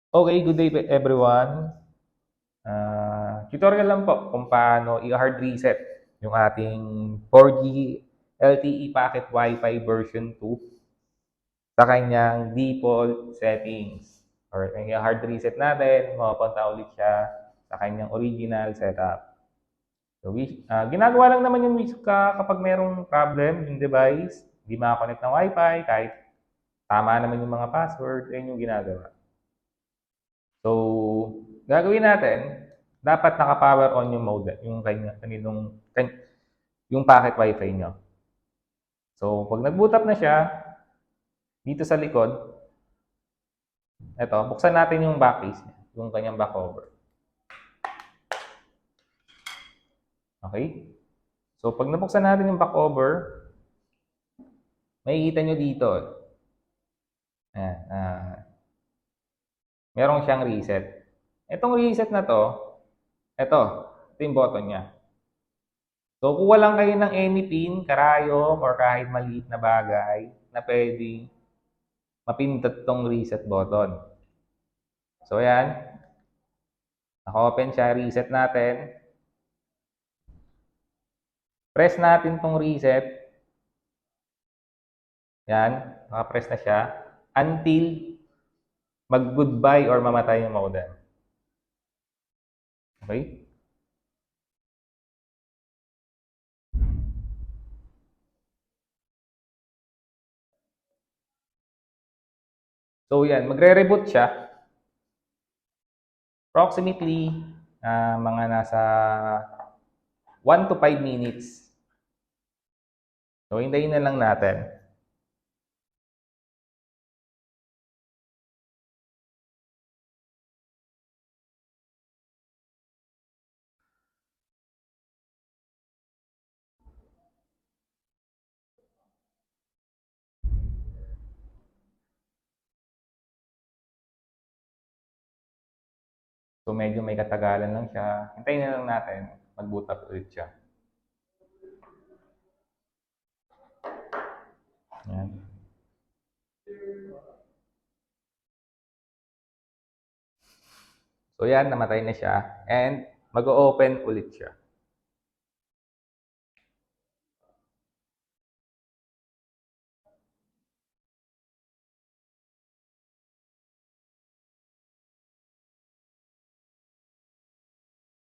Okay, good day everyone. Tutorial lang po kung paano i-hard reset yung ating 4G LTE packet Wi-Fi version 2 sa kanyang default settings. Or i-hard reset natin, mapapunta ulit siya sa kanyang original setup. So, ginagawa lang naman yung kapag merong problem yung device, hindi makakonect ng Wi-Fi, kahit tama naman yung mga password, yun yung ginagawa. So, gagawin natin, dapat naka-power on yung modem, yung packet wifi nyo. So, pag nag-boot up na siya, dito sa likod, eto, buksan natin yung backcase niya, yung kanyang back cover. Okay? So, pag nabuksan natin yung back cover, makikita nyo dito, ayan, merong siyang reset. Itong reset na to, ito yung button niya. So, kuha lang kayo ng any pin, karayom, or kahit maliit na bagay na pwedeng mapindot tong reset button. So, ayan. Naka-open siya. Reset natin. Press natin tong reset. Yan. Naka-press na siya. Until mag-goodbye or mamatay yung modem. Okay? So, yan. Magre-reboot siya. Approximately, mga nasa 1 to 5 minutes. So, hintayin na lang natin. So, medyo may katagalan lang siya. Hintayin na lang natin. Mag-boot up ulit siya. Yan. So, yan. Namatay na siya. And mag-open ulit siya.